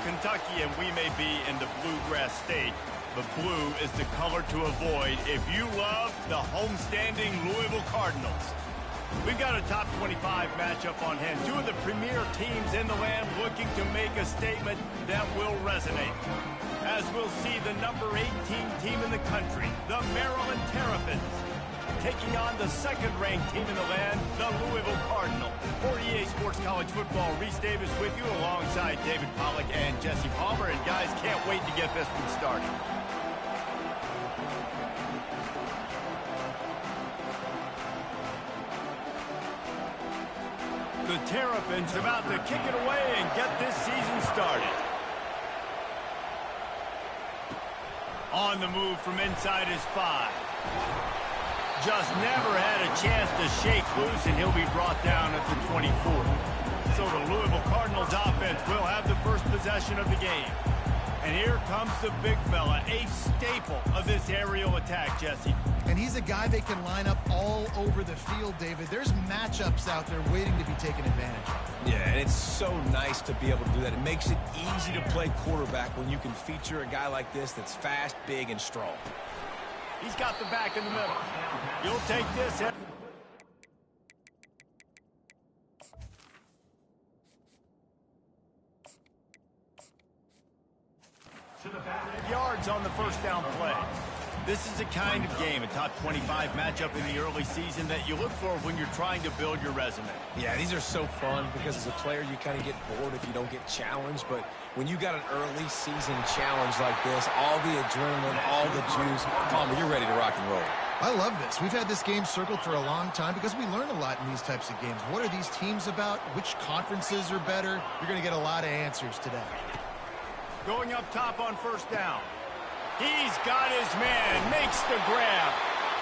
Kentucky, and we may be in the bluegrass state, but blue is the color to avoid if you love the homestanding Louisville Cardinals. We've got a top 25 matchup on hand. Two of the premier teams in the land looking to make a statement that will resonate. As we'll see the number 18 team in the country, the Maryland Terrapins, taking on the second-ranked team in the land, the Louisville Cardinals. For EA Sports College Football, Reese Davis with you alongside David Pollack and Jesse Palmer. And guys, can't wait to get this one started. The Terrapins about to kick it away and get this season started. On the move from inside his 5. Just never had a chance to shake loose, and he'll be brought down at the 24. So the Louisville Cardinals offense will have the first possession of the game. And here comes the big fella, a staple of this aerial attack, Jesse. And he's a guy they can line up all over the field, David. There's matchups out there waiting to be taken advantage of. Yeah, and it's so nice to be able to do that. It makes it easy to play quarterback when you can feature a guy like this that's fast, big, and strong. He's got the back in the middle. You'll take this. Yards on the first down play. This is the kind of game, a top 25 matchup in the early season, that you look for when you're trying to build your resume. Yeah, these are so fun because as a player you kind of get bored if you don't get challenged, but when you got an early season challenge like this, all the adrenaline, all the juice, Palmer, you're ready to rock and roll. I love this. We've had this game circled for a long time because we learn a lot in these types of games. What are these teams about? Which conferences are better? You're going to get a lot of answers today. Going up top on first down. He's got his man, makes the grab.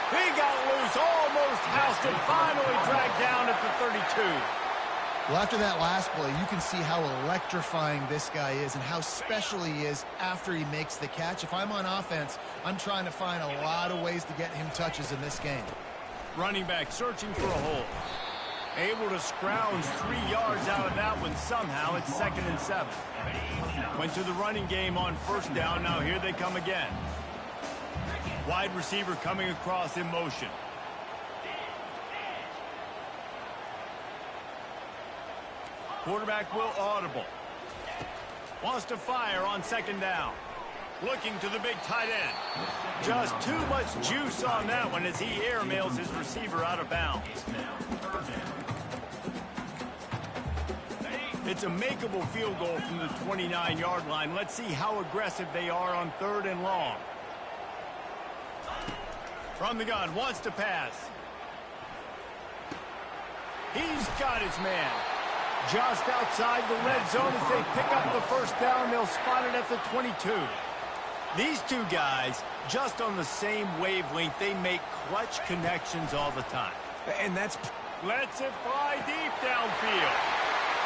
He got loose, almost housed it, finally dragged down at the 32. Well, after that last play, you can see how electrifying this guy is and how special he is after he makes the catch. If I'm on offense, I'm trying to find a lot of ways to get him touches in this game. Running back searching for a hole. Able to scrounge 3 yards out of that one somehow. It's 2nd and 7. Went to the running game on first down. Now here they come again. Wide receiver coming across in motion. Quarterback will audible. Wants to fire on 2nd down. Looking to the big tight end. Just too much juice on that one as he airmails his receiver out of bounds. It's a makeable field goal from the 29-yard line. Let's see how aggressive they are on 3rd and long. From the gun, wants to pass. He's got his man. Just outside the red zone as they pick up the first down. They'll spot it at the 22. These two guys, just on the same wavelength, they make clutch connections all the time. And that's... Lets it fly deep downfield.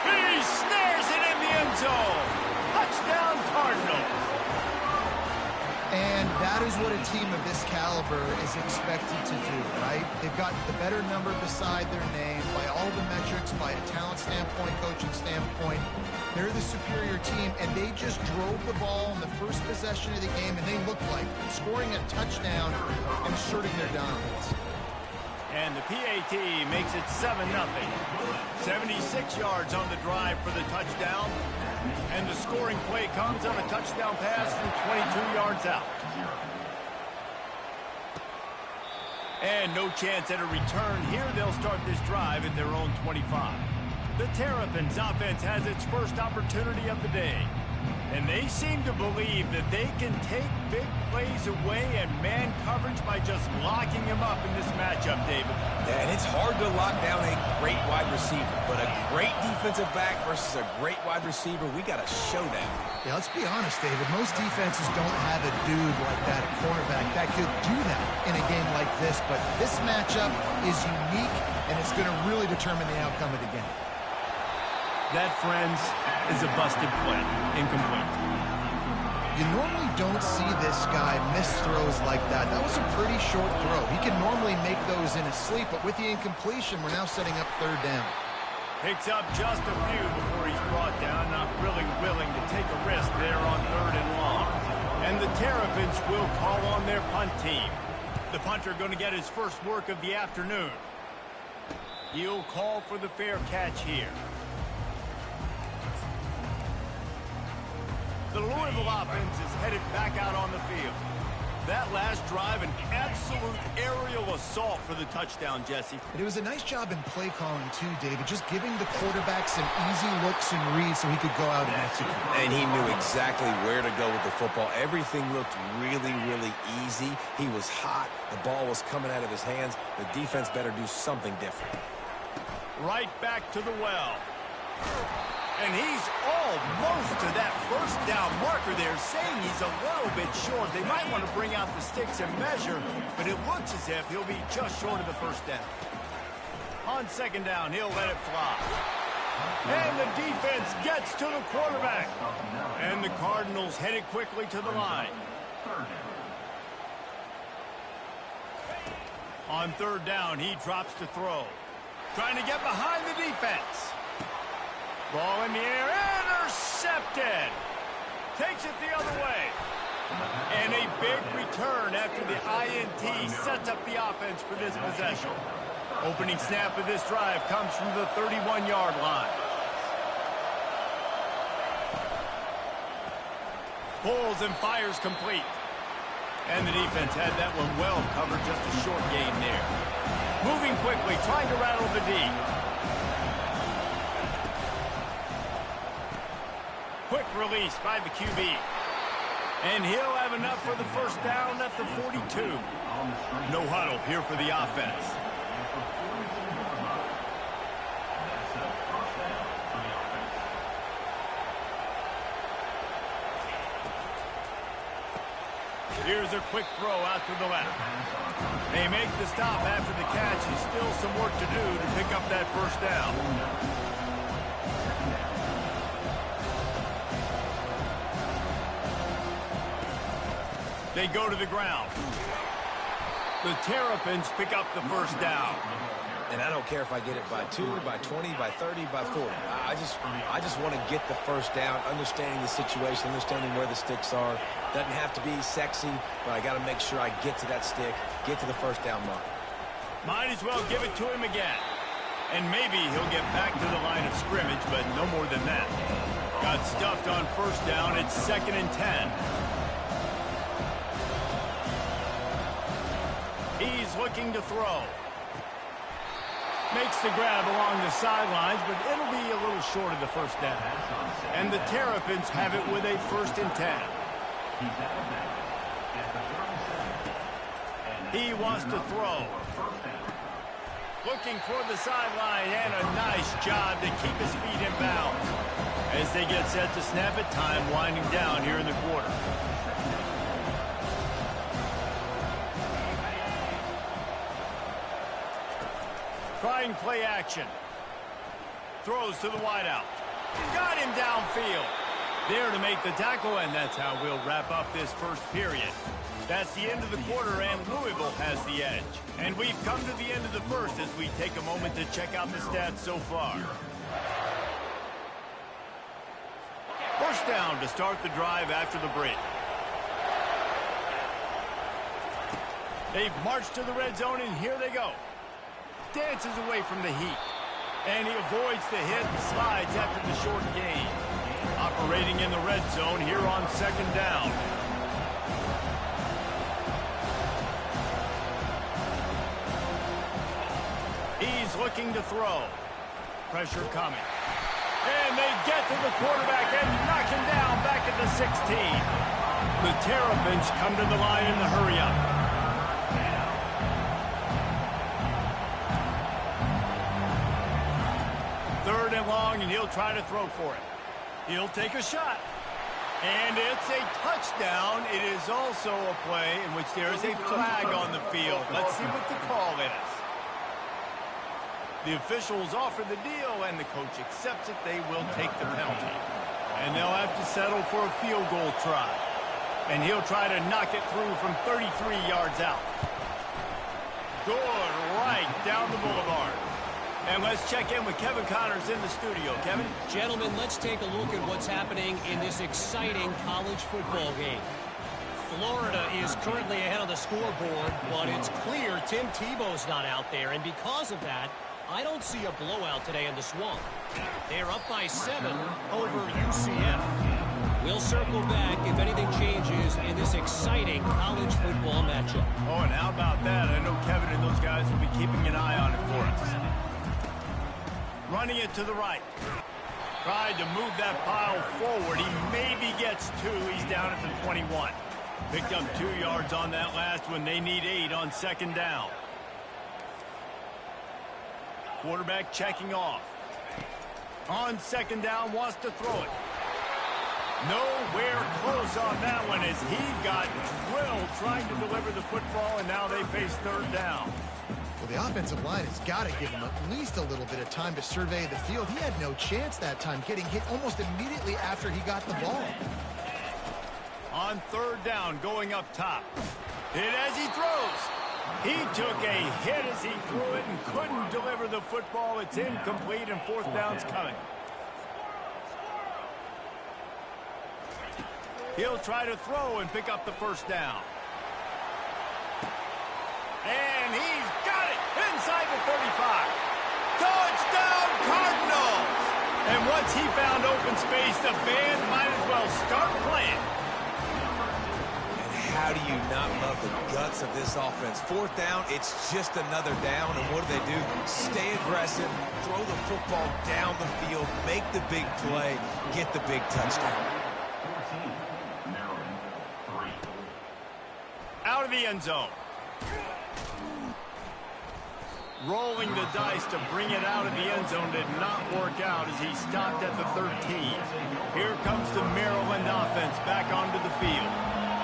He snares it in the end zone. Touchdown, Cardinals. And that is what a team of this caliber is expected to do, right? They've got the better number beside their name by all the metrics, by a talent standpoint, coaching standpoint. They're the superior team, and they just drove the ball in the first possession of the game, and they look like scoring a touchdown and asserting their dominance. And the PAT makes it 7-0. 76 yards on the drive for the touchdown. And the scoring play comes on a touchdown pass from 22 yards out. And no chance at a return here. They'll start this drive at their own 25. The Terrapins offense has its first opportunity of the day. And they seem to believe that they can take big plays away and man coverage by just locking him up in this matchup, David. Yeah, and it's hard to lock down a great wide receiver, but a great defensive back versus a great wide receiver, we got a showdown. Yeah, let's be honest, David. Most defenses don't have a dude like that, a cornerback, that could do that in a game like this. But this matchup is unique, and it's going to really determine the outcome of the game. That, friends, is a busted play. Incomplete. You normally don't see this guy miss throws like that. That was a pretty short throw. He can normally make those in his sleep, but with the incompletion, we're now setting up 3rd down. Picks up just a few before he's brought down. Not really willing to take a risk defense will call on their punt team. The punter going to get his first work of the afternoon. He'll call for the fair catch here. The Louisville offense is headed back out on the field. That last drive, an absolute aerial assault for the touchdown, Jesse. It was a nice job in play calling, too, David, just giving the quarterback some easy looks and reads so he could go out and execute. And he knew exactly where to go with the football. Everything looked really, really easy. He was hot. The ball was coming out of his hands. The defense better do something different. Right back to the well. And he's almost to that first down marker there, saying he's a little bit short. They might want to bring out the sticks and measure, but it looks as if he'll be just short of the first down. On second down, he'll let it fly. And the defense gets to the quarterback. And the Cardinals headed quickly to the line. On third down, he drops to throw. Trying to get behind the defense. Ball in the air, intercepted. Takes it the other way. And a big return after the INT sets up the offense for this possession. Opening snap of this drive comes from the 31-yard line. Pulls and fires complete. And the defense had that one well covered, just a short gain there. Moving quickly, trying to rattle the D. Quick release by the QB. And he'll have enough for the first down at the 42. No huddle here for the offense. Here's a quick throw out to the left. They make the stop after the catch, and still some work to do to pick up that first down. They go to the ground. The Terrapins pick up the first down. And I don't care if I get it by 2, by 20, by 30, by 40. I just want to get the first down, understanding the situation, understanding where the sticks are. Doesn't have to be sexy, but I got to make sure I get to that stick, get to the first down mark. Might as well give it to him again. And maybe he'll get back to the line of scrimmage, but no more than that. Got stuffed on first down. It's 2nd and 10. He's looking to throw. Makes the grab along the sidelines, but it'll be a little short of the first down. And the Terrapins have it with a 1st and 10. He wants to throw. Looking toward the sideline, and a nice job to keep his feet in bounds. As they get set to snap it, time winding down here in the quarter. Trying play action. Throws to the wideout. Got him downfield. There to make the tackle, and that's how we'll wrap up this first period. That's the end of the quarter, and Louisville has the edge. And we've come to the end of the first as we take a moment to check out the stats so far. First down to start the drive after the break. They've marched to the red zone, and here they go. Dances away from the heat. And he avoids the hit and slides after the short gain. Operating in the red zone here on 2nd down. He's looking to throw. Pressure coming. And they get to the quarterback and knock him down back at the 16. The Terrapins come to the line in the hurry-up. 3rd and long, and he'll try to throw for it. He'll take a shot. And it's a touchdown. It is also a play in which there is a flag on the field. Let's see what the call is. The officials offer the deal, and the coach accepts it. They will take the penalty. And they'll have to settle for a field goal try. And he'll try to knock it through from 33 yards out. Good, right down the boulevard. And let's check in with Kevin Connors in the studio. Kevin? Gentlemen, let's take a look at what's happening in this exciting college football game. Florida is currently ahead of the scoreboard, but it's clear Tim Tebow's not out there, and because of that, I don't see a blowout today in the Swamp. They're up by 7 over UCF. We'll circle back if anything changes in this exciting college football matchup. Oh, and how about that? I know Kevin and those guys will be keeping an eye on it for us. Running it to the right. Tried to move that pile forward. He maybe gets 2. He's down at the 21. Picked up 2 yards on that last one. They need 8 on second down. Quarterback checking off. On second down, wants to throw it. Nowhere close on that one as he got drilled trying to deliver the football, and now they face third down. Well, the offensive line has got to give him at least a little bit of time to survey the field. He had no chance that time, getting hit almost immediately after he got the ball. On third down, going up top. Hit as he throws. He took a hit as he threw it and couldn't deliver the football. It's incomplete, and fourth down's coming. He'll try to throw and pick up the first down. And he's got it inside the 35. Touchdown, Cardinals! And once he found open space, the band might as well start playing. And how do you not love the guts of this offense? Fourth down, it's just another down, and what do? Stay aggressive, throw the football down the field, make the big play, get the big touchdown. Out of the end zone. Rolling the dice to bring it out of the end zone did not work out as he stopped at the 13. Here comes the Maryland offense back onto the field.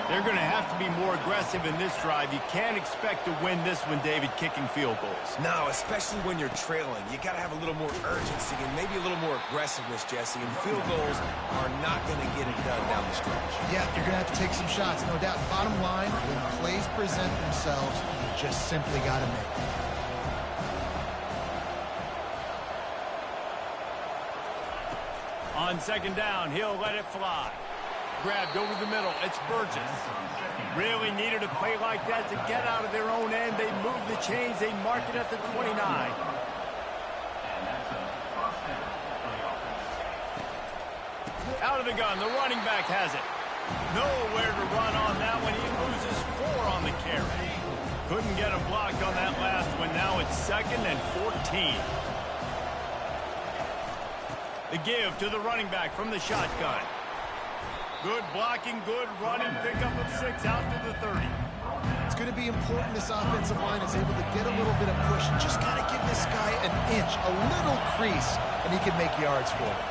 They're going to have to be more aggressive in this drive. You can't expect to win this one, David, kicking field goals. No, especially when you're trailing. You got to have a little more urgency and maybe a little more aggressiveness, Jesse. And field goals are not going to get it done down the stretch. Yeah, you're going to have to take some shots, no doubt. Bottom line, when plays present themselves, you just simply got to make them. On second down, he'll let it fly. Grabbed over the middle. It's Burgess. Really needed a play like that to get out of their own end. They move the chains. They mark it at the 29. Out of the gun. The running back has it. Nowhere to run on that one. He loses 4 on the carry. Couldn't get a block on that last one. Now it's 2nd and 14. The give to the running back from the shotgun. Good blocking, good running, pickup of 6 out to the 30. It's going to be important this offensive line is able to get a little bit of push. Just got to give this guy an inch, a little crease, and he can make yards for it.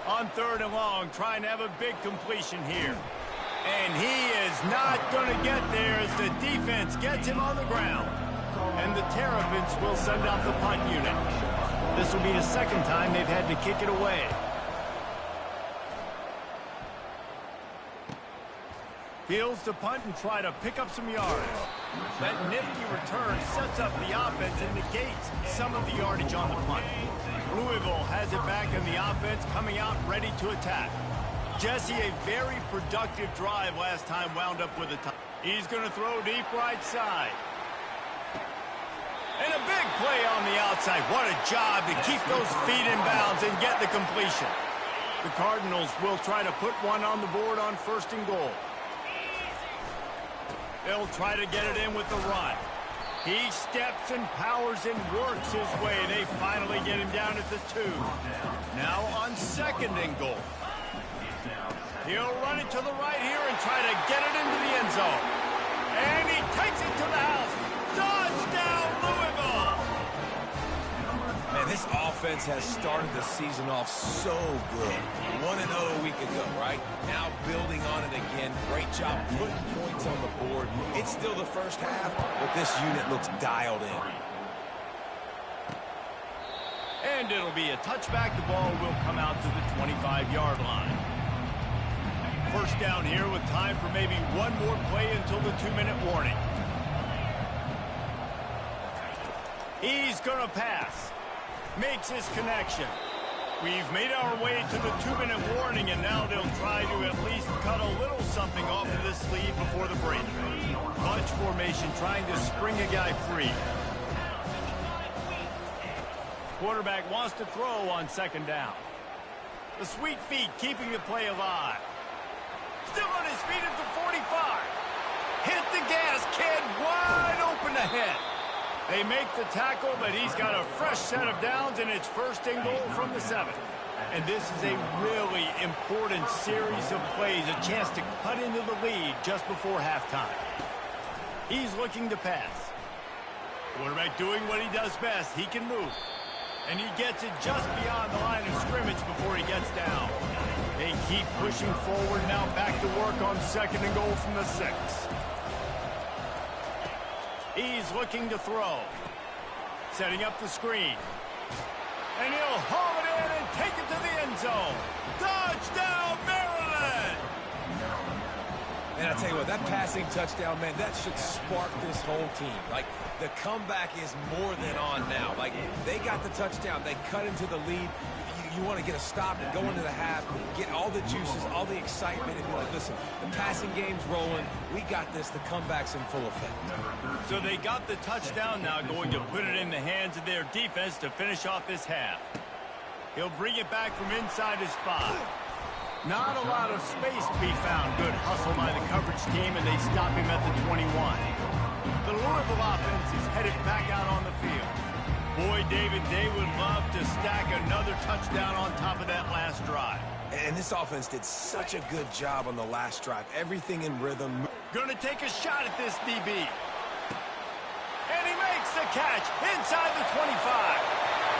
On third and long, trying to have a big completion here. And he is not going to get there as the defense gets him on the ground. And the Terrapins will send out the punt unit. This will be the second time they've had to kick it away. Fields to punt and try to pick up some yards. That nifty return sets up the offense and negates some of the yardage on the punt. Louisville has it back in the offense, coming out ready to attack. Jesse, a very productive drive last time, wound up with a touchdown. He's going to throw deep right side. And a big play on the outside. What a job to keep those feet in bounds and get the completion. The Cardinals will try to put one on the board on 1st and goal. They'll try to get it in with the run. He steps and powers and works his way. They finally get him down at the 2. Now on 2nd and goal. He'll run it to the right here and try to get it into the end zone. And he takes it to the house. Touchdown, Louisville! Man, this offense has started the season off so good. 1-0 a week ago, right? Now building on it again. Great job putting points on the board. It's still the first half, but this unit looks dialed in. And it'll be a touchback. The ball will come out to the 25-yard line. First down here with time for maybe one more play until the 2-minute warning. He's going to pass. Makes his connection. We've made our way to the 2-minute warning, and now they'll try to at least cut a little something jumping off of this lead before the break. Bunch formation trying to spring a guy free. Quarterback wants to throw on second down. The sweet feet keeping the play alive. Still on his feet at the 45. Hit the gas, kid, wide open ahead. They make the tackle, but he's got a fresh set of downs, and it's first and goal from the 7. And this is a really important series of plays, a chance to cut into the lead just before halftime. He's looking to pass. Quarterback doing what he does best. He can move. And he gets it just beyond the line of scrimmage before he gets down. They keep pushing forward now, back to work on second and goal from the 6. He's looking to throw. Setting up the screen. And he'll haul it in and take it to the end zone. Touchdown, Maryland! And I tell you what, that passing touchdown, man, that should spark this whole team. Like, the comeback is more than on now. Like, they got the touchdown. They cut into the lead. You want to get a stop and go into the half, get all the juices, all the excitement, and be like, listen, the passing game's rolling. We got this. The comeback's in full effect. So they got the touchdown now, going to put it in the hands of their defense to finish off this half. He'll bring it back from inside his spot. Not a lot of space to be found. Good hustle by the coverage team, and they stop him at the 21. The Louisville offense is headed back out on the field. Boy, David, they would love to stack another touchdown on top of that last drive. And this offense did such a good job on the last drive. Everything in rhythm. Going to take a shot at this DB. And he makes the catch inside the 25.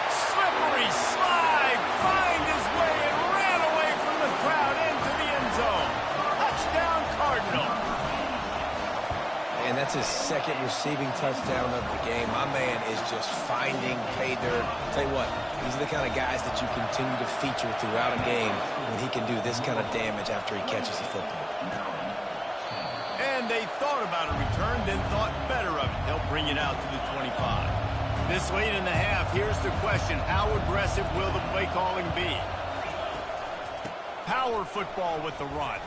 Slippery slide, find his way and ran away from the crowd into the end zone. Touchdown, Cardinals. And that's his second receiving touchdown of the game. My man is just finding pay dirt. Tell you what, these are the kind of guys that you continue to feature throughout a game when he can do this kind of damage after he catches the football. And they thought about a return, then thought better of it. They'll bring it out to the 25. This late in the half, here's the question. How aggressive will the play calling be? Power football with the run.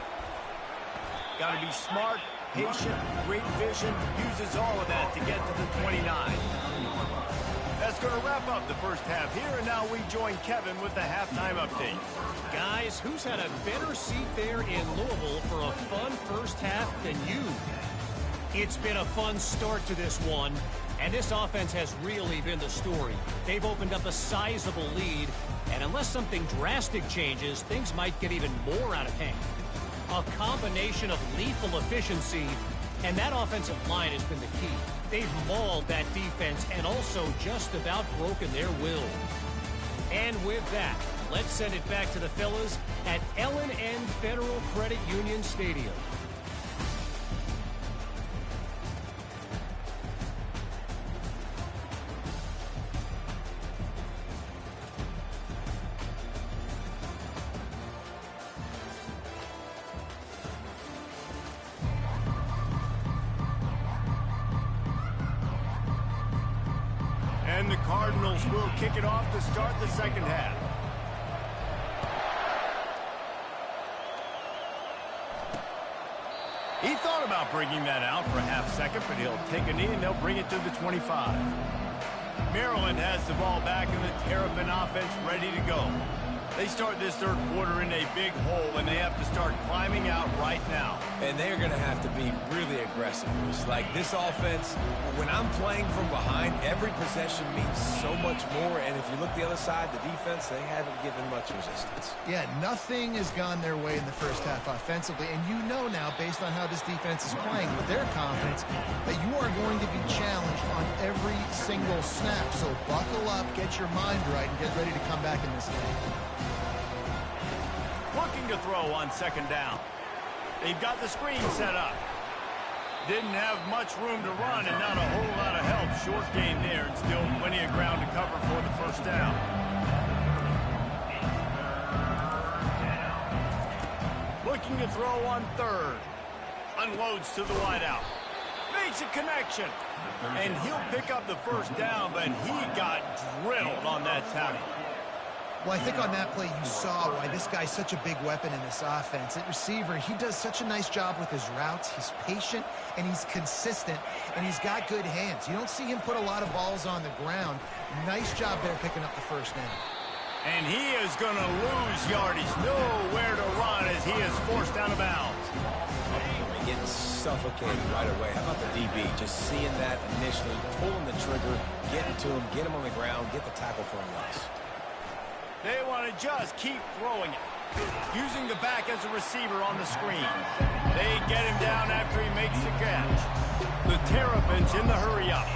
Got to be smart, patient, great vision, uses all of that to get to the 29. That's going to wrap up the first half here, and now we join Kevin with the halftime update. Guys, who's had a better seat there in Louisville for a fun first half than you? It's been a fun start to this one, and this offense has really been the story. They've opened up a sizable lead, and unless something drastic changes, things might get even more out of hand. A combination of lethal efficiency, and that offensive line has been the key. They've mauled that defense and also just about broken their will. And with that, let's send it back to the fellas at L&N Federal Credit Union Stadium. And the Cardinals will kick it off to start the second half. He thought about bringing that out for a half second, but he'll take a knee and they'll bring it to the 25. Maryland has the ball back and the Terrapin offense ready to go. They start this third quarter in a big hole, and they have to start climbing out right now. And they're going to have to be really aggressive. It's like this offense, when I'm playing from behind, every possession means so much more. And if you look the other side, the defense, they haven't given much resistance. Yeah, nothing has gone their way in the first half offensively. And you know now, based on how this defense is playing, with their confidence, that you are going to be challenged on every single snap. So buckle up, get your mind right, and get ready to come back in this game. Looking to throw on second down. They've got the screen set up. Didn't have much room to run and not a whole lot of help. Short gain there and still plenty of ground to cover for the first down. Looking to throw on third. Unloads to the wideout. Makes a connection. And he'll pick up the first down, but he got drilled on that tackle. Well, I think on that play you saw why this guy's such a big weapon in this offense. At receiver, he does such a nice job with his routes. He's patient, and he's consistent, and he's got good hands. You don't see him put a lot of balls on the ground. Nice job there picking up the first down. And he is going to lose yardage. Nowhere to run as he is forced out of bounds. Getting suffocated right away. How about the DB? Just seeing that initially, pulling the trigger, getting to him, get him on the ground, get the tackle for a loss. They want to just keep throwing it. Using the back as a receiver on the screen. They get him down after he makes the catch. The Terrapins in the hurry-up.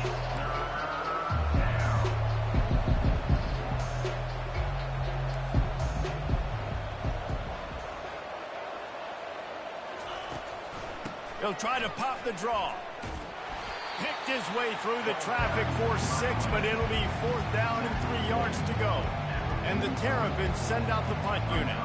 He'll try to pop the draw. Picked his way through the traffic for 6, but it'll be 4th down and 3 yards to go. And the Terrapins send out the punt unit.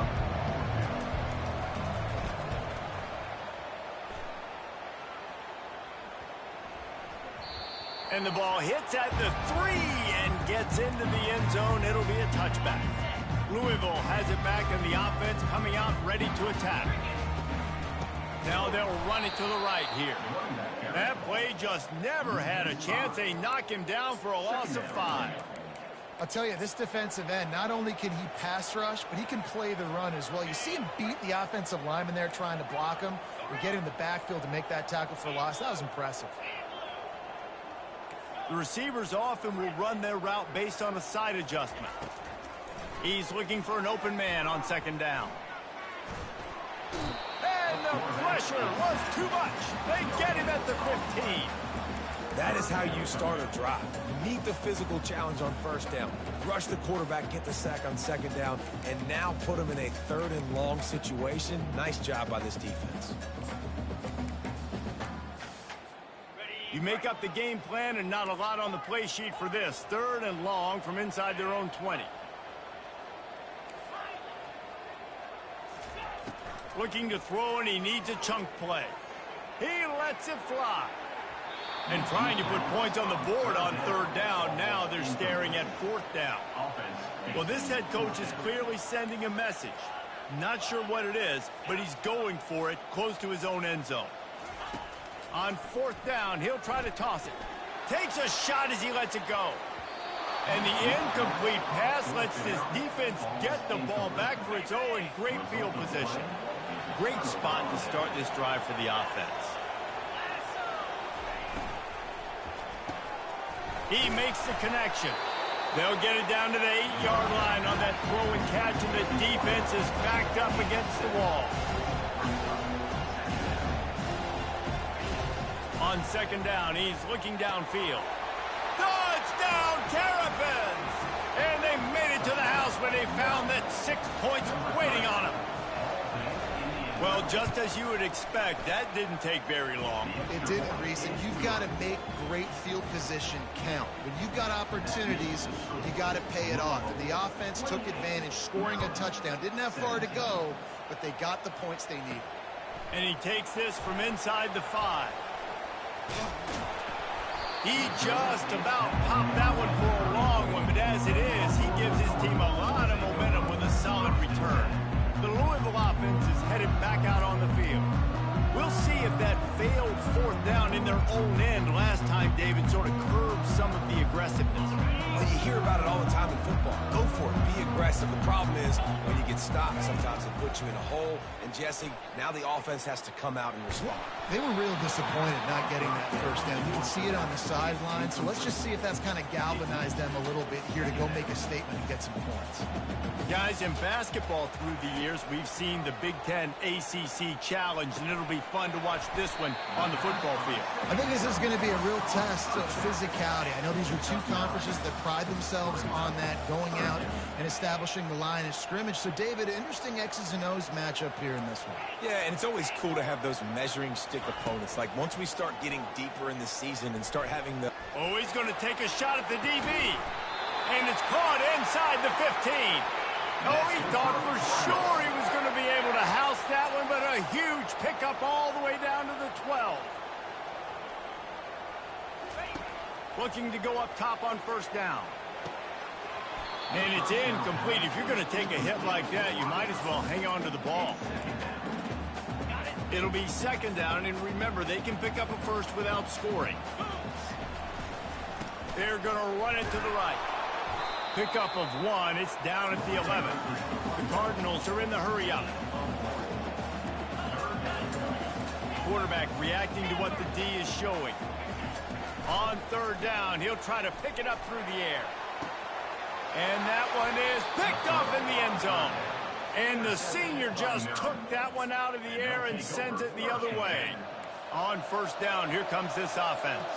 And the ball hits at the 3 and gets into the end zone. It'll be a touchback. Louisville has it back, and the offense coming out ready to attack. Now they'll run it to the right here. That play just never had a chance. They knock him down for a loss of 5. I'll tell you, this defensive end, not only can he pass rush, but he can play the run as well. You see him beat the offensive lineman there trying to block him or get in the backfield to make that tackle for loss. That was impressive. The receivers often will run their route based on a side adjustment. He's looking for an open man on 2nd down. And the pressure was too much. They get him at the 15. That is how you start a drive. Meet the physical challenge on 1st down. Rush the quarterback, get the sack on 2nd down, and now put him in a 3rd and long situation. Nice job by this defense. You make up the game plan and not a lot on the play sheet for this. 3rd and long from inside their own 20. Looking to throw, and he needs a chunk play. He lets it fly. And trying to put points on the board on 3rd down. Now they're staring at 4th down. Well, this head coach is clearly sending a message. Not sure what it is, but he's going for it close to his own end zone. On 4th down, he'll try to toss it. Takes a shot as he lets it go. And the incomplete pass lets this defense get the ball back for its own. Great field position. Great spot to start this drive for the offense. He makes the connection. They'll get it down to the 8-yard line on that throw and catch, and the defense is backed up against the wall. On 2nd down, he's looking downfield. Touchdown, Terrapins! And they made it to the house when they found that 6 points waiting on them. Well, just as you would expect, that didn't take very long. It didn't, Reese, and you've got to make great field position count. When you've got opportunities, you got to pay it off. And the offense took advantage, scoring a touchdown. Didn't have far to go, but they got the points they needed. And he takes this from inside the 5. He just about popped that one for a long one, but as it is, he gives his team a lot of momentum with a solid return. The Louisville offense is headed back out on the field. We'll see if that failed 4th down in their own end last time, David, sort of curbed some of the aggressiveness. Well, you hear about it all the time in football. Go for it. Be aggressive. The problem is when you get stopped, sometimes it puts you in a hole. And, Jesse, now the offense has to come out and respond. They were real disappointed not getting that 1st down. You can see it on the sideline. So let's just see if that's kind of galvanized them a little bit here to go make a statement and get some points. Guys, in basketball through the years, we've seen the Big Ten ACC Challenge, and it'll be fun to watch this one on the football field. I think this is going to be a real test of physicality. I know these are two conferences that pride themselves on that, going out and establishing the line of scrimmage. So, David, interesting X's and O's matchup here in this one. Yeah, and it's always cool to have those measuring stick opponents. Like, once we start getting deeper in the season and start having the... Oh, he's going to take a shot at the DB. And it's caught inside the 15. Oh, he thought for sure he was going to be able to house that one, but a huge pickup all the way down to the 12. Looking to go up top on 1st down. And it's incomplete. If you're going to take a hit like that, you might as well hang on to the ball. It'll be second down, and remember, they can pick up a first without scoring. They're going to run it to the right. Pickup of 1. It's down at the 11. The Cardinals are in the hurry up. Quarterback reacting to what the D is showing. On third down, he'll try to pick it up through the air. And that one is picked off in the end zone. And the senior just took that one out of the air and sends it the other way. On first down, here comes this offense.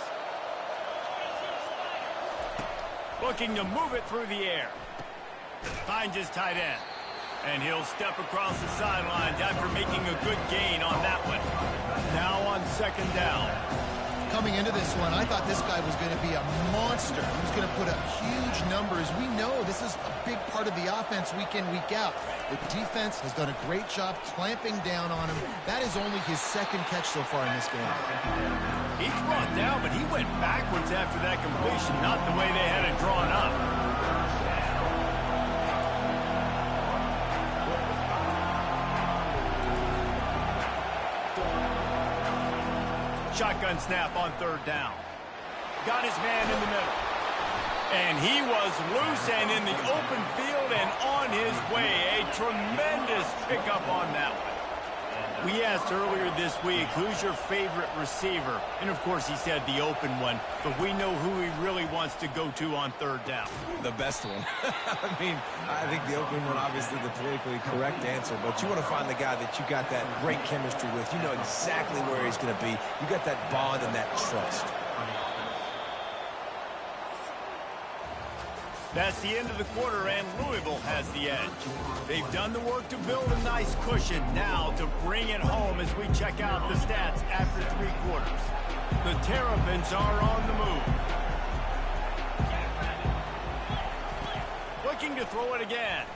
Looking to move it through the air. Finds his tight end. And he'll step across the sidelines after making a good gain on that one. Now on second down. Coming into this one, I thought this guy was going to be a monster. He was going to put up huge numbers. We know this is a big part of the offense week in, week out. The defense has done a great job clamping down on him. That is only his second catch so far in this game. He's brought down, but he went backwards after that completion, not the way they had it drawn up. Shotgun snap on third down. Got his man in the middle. And he was loose and in the open field and on his way. A tremendous pickup on that one. We asked earlier this week, who's your favorite receiver? And, of course, he said the open one. But we know who he really wants to go to on third down. The best one. I mean, I think the open one, obviously the politically correct answer. But you want to find the guy that you got that great chemistry with. You know exactly where he's going to be. You got that bond and that trust. That's the end of the quarter, and Louisville has the edge. They've done the work to build a nice cushion. Now to bring it home as we check out the stats after 3 quarters. The Terrapins are on the move. Looking to throw it again.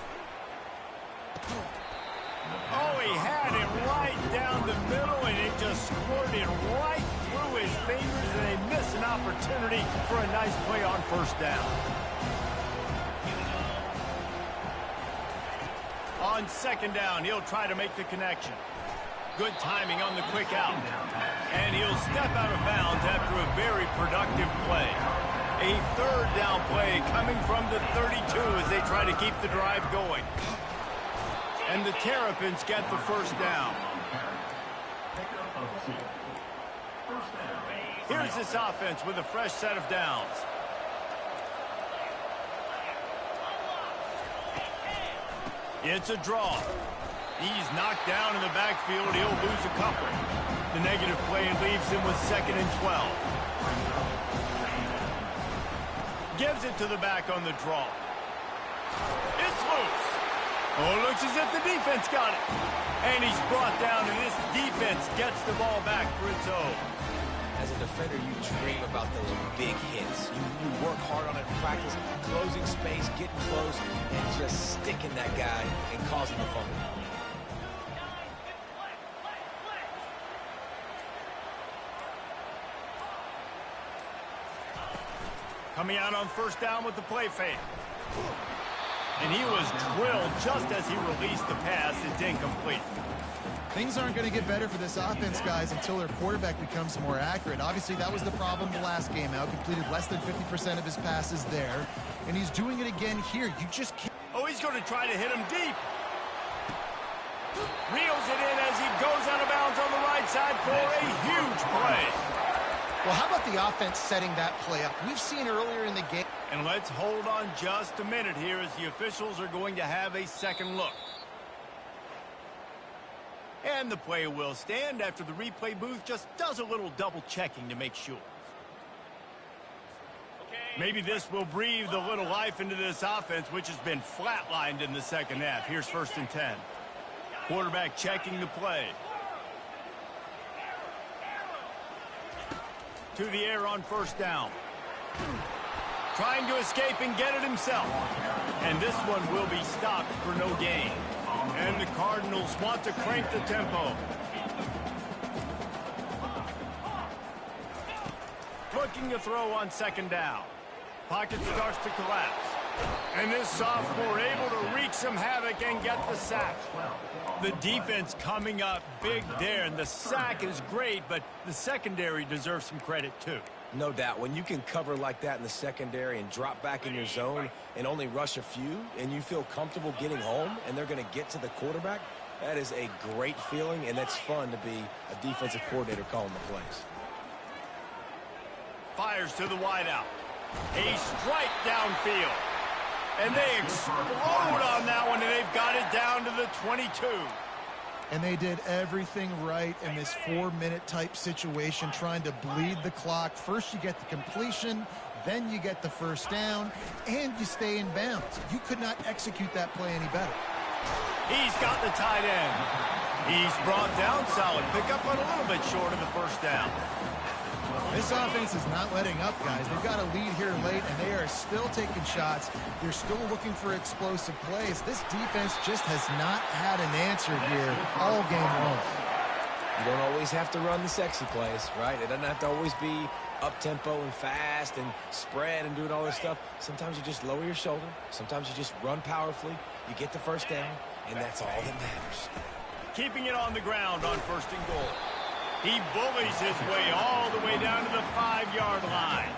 Oh, he had it right down the middle, and it just squirted right through his fingers, and they miss an opportunity for a nice play on first down. On second down, he'll try to make the connection. Good timing on the quick out. And he'll step out of bounds after a very productive play. A third down play coming from the 32 as they try to keep the drive going. And the Terrapins get the first down. Here's this offense with a fresh set of downs. It's a draw. He's knocked down in the backfield. He'll lose a couple. The negative play leaves him with 2nd and 12. Gives it to the back on the draw. It's loose. Oh, looks as if the defense got it. And he's brought down, and this defense gets the ball back for its own. As a defender, you dream about those big hits. You work hard on it in practice, closing space, getting close, and just sticking that guy and causing the fumble. Coming out on first down with the play fake. And he was drilled just as he released the pass. It's incomplete. Things aren't going to get better for this offense, guys, until their quarterback becomes more accurate. Obviously, that was the problem the last game out. Completed less than 50% of his passes there. And he's doing it again here. You just can't. Oh, he's going to try to hit him deep. Reels it in as he goes out of bounds on the right side for a huge play. Well, how about the offense setting that play up? We've seen earlier in the game. And let's hold on just a minute here as the officials are going to have a second look. And the play will stand after the replay booth just does a little double checking to make sure. Maybe this will breathe a little life into this offense, which has been flatlined in the second half. Here's 1st and 10. Quarterback checking the play. To the air on first down. Trying to escape and get it himself. And this one will be stopped for no gain. And the Cardinals want to crank the tempo. Looking to throw on second down. Pocket starts to collapse. And this sophomore able to wreak some havoc and get the sack. The defense coming up big there, and the sack is great, but the secondary deserves some credit too. No doubt. When you can cover like that in the secondary and drop back in your zone and only rush a few, and you feel comfortable getting home, and they're going to get to the quarterback, that is a great feeling, and that's fun to be a defensive coordinator calling the plays. Fires to the wideout. A strike downfield. And they explode on that one, and they've got it down to the 22. And they did everything right in this 4-minute type situation, trying to bleed the clock. First you get the completion, then you get the first down, and you stay in bounds. You could not execute that play any better. He's got the tight end. He's brought down, solid pickup, but a little bit short of the first down. This offense is not letting up, guys. They've got a lead here late, and they are still taking shots. They're still looking for explosive plays. This defense just has not had an answer here all game long. You don't always have to run the sexy plays, right? It doesn't have to always be up-tempo and fast and spread and doing all this stuff. Sometimes you just lower your shoulder. Sometimes you just run powerfully. You get the first down, and that's all that matters. Keeping it on the ground on first and goal. He bullies his way all the way down to the 5-yard line.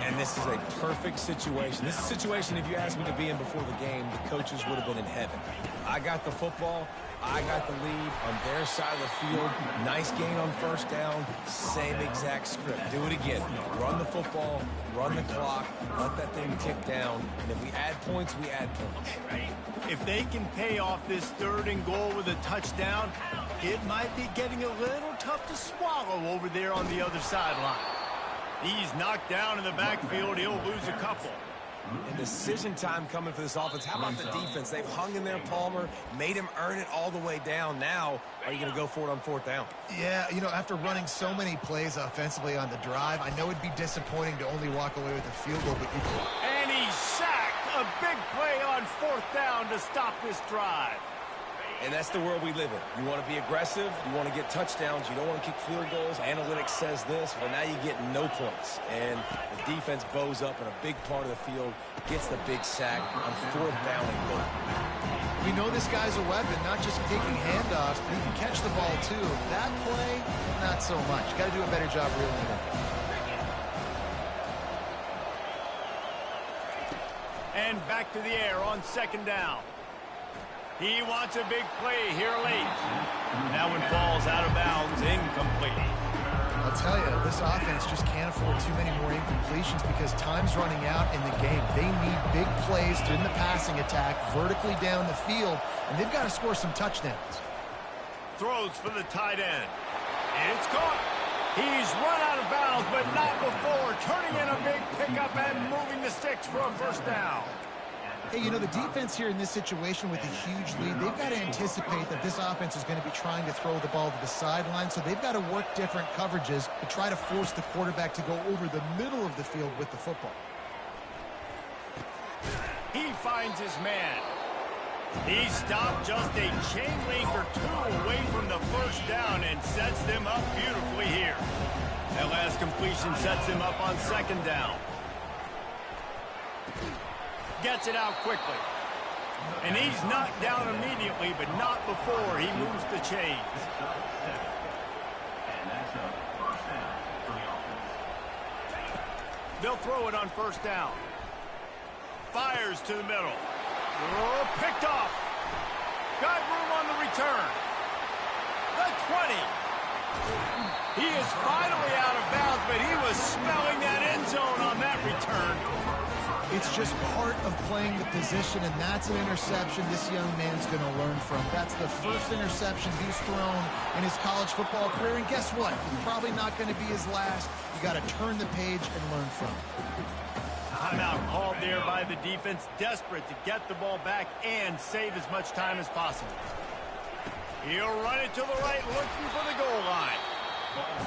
And this is a perfect situation. This is a situation, if you asked me to be in before the game, the coaches would have been in heaven. I got the football. I got the lead on their side of the field. Nice gain on first down. Same exact script. Do it again. Run the football, run the clock, let that thing tick down. And if we add points, we add points. If they can pay off this 3rd and goal with a touchdown, it might be getting a little tough to swallow over there on the other sideline. He's knocked down in the backfield. He'll lose a couple. And decision time coming for this offense. How about the defense? They've hung in there, Palmer, made him earn it all the way down. Now, are you going to go for it on 4th down? Yeah, you know, after running so many plays offensively on the drive, I know it'd be disappointing to only walk away with a field goal, but and he's sacked. A big play on 4th down to stop this drive. And that's the world we live in. You want to be aggressive. You want to get touchdowns. You don't want to kick field goals. Analytics says this. Well, now you get no points. And the defense bows up in a big part of the field, gets the big sack on 4th down and goal. we know this guy's a weapon, not just taking handoffs, but he can catch the ball too. That play, not so much. Got to do a better job reeling it in. And back to the air on 2nd down. He wants a big play here late. That one falls out of bounds, incomplete. I'll tell you, this offense just can't afford too many more incompletions because time's running out in the game. They need big plays in the passing attack, vertically down the field, and they've got to score some touchdowns. Throws for the tight end. It's caught. He's run out of bounds, but not before turning in a big pickup and moving the sticks for a 1st down. Hey, you know, the defense here in this situation with a huge lead, they've got to anticipate that this offense is going to be trying to throw the ball to the sideline, so they've got to work different coverages to try to force the quarterback to go over the middle of the field with the football. He finds his man. He stopped just a chain link or two away from the 1st down and sets them up beautifully here. That last completion sets him up on 2nd down. Gets it out quickly. And he's knocked down immediately, but not before he moves the chains. They'll throw it on 1st down. Fires to the middle. Oh, picked off. Got room on the return. The 20. He is finally out of bounds, but he was smelling that end zone on that return. It's just part of playing the position, and that's an interception this young man's going to learn from. That's the first interception he's thrown in his college football career, and guess what? It's probably not going to be his last. You got to turn the page and learn from it. Timeout called there by the defense, desperate to get the ball back and save as much time as possible. He'll run it to the right, looking for the goal line.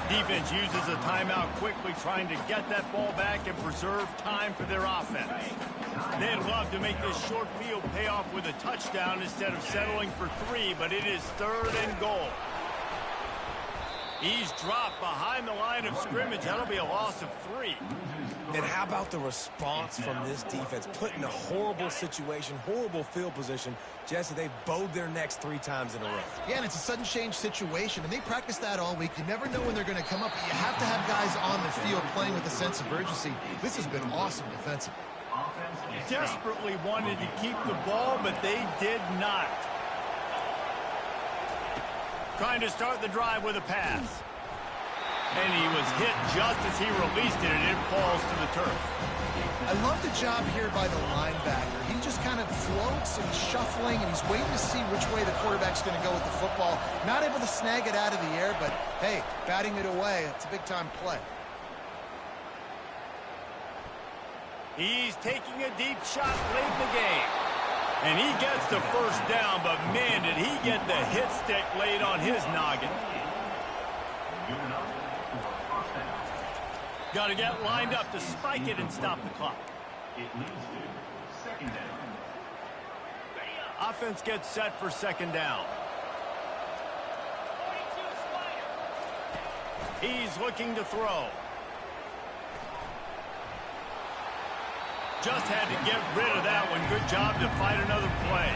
Defense uses a timeout quickly, trying to get that ball back and preserve time for their offense. They'd love to make this short field pay off with a touchdown instead of settling for 3, but it is 3rd and goal. He's dropped behind the line of scrimmage. That'll be a loss of 3. And how about the response from this defense? Put in a horrible situation, horrible field position. Jesse, they bowed their necks 3 times in a row. Yeah, and it's a sudden change situation, and they practice that all week. You never know when they're going to come up, but you have to have guys on the field playing with a sense of urgency. This has been awesome defensively. Desperately wanted to keep the ball, but they did not. Trying to start the drive with a pass. And he was hit just as he released it, and it falls to the turf. I love the job here by the linebacker. He just kind of floats and he's shuffling, and he's waiting to see which way the quarterback's going to go with the football. Not able to snag it out of the air, but, hey, batting it away, it's a big-time play. He's taking a deep shot late in the game. And he gets the first down, but man, did he get the hit stick laid on his noggin. Got to get lined up to spike it and stop the clock. Offense gets set for second down. He's looking to throw. Just had to get rid of that one. Good job to fight another play.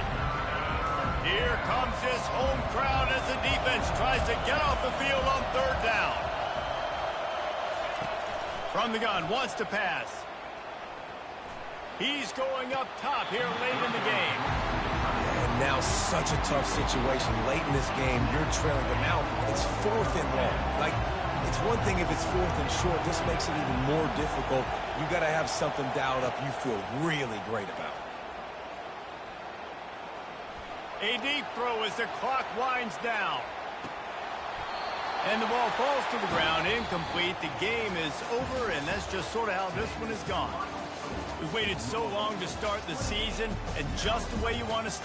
Here comes his home crowd as the defense tries to get off the field on third down. From the gun, wants to pass. He's going up top here late in the game. And now such a tough situation. Late in this game, you're trailing, but now it's 4th and long. Like, it's one thing if it's 4th and short. This makes it even more difficult. You got to have something dialed up you feel really great about. A deep throw as the clock winds down. And the ball falls to the ground, incomplete. The game is over, and that's just sort of how this one is gone. We've waited so long to start the season, and just the way you want to start.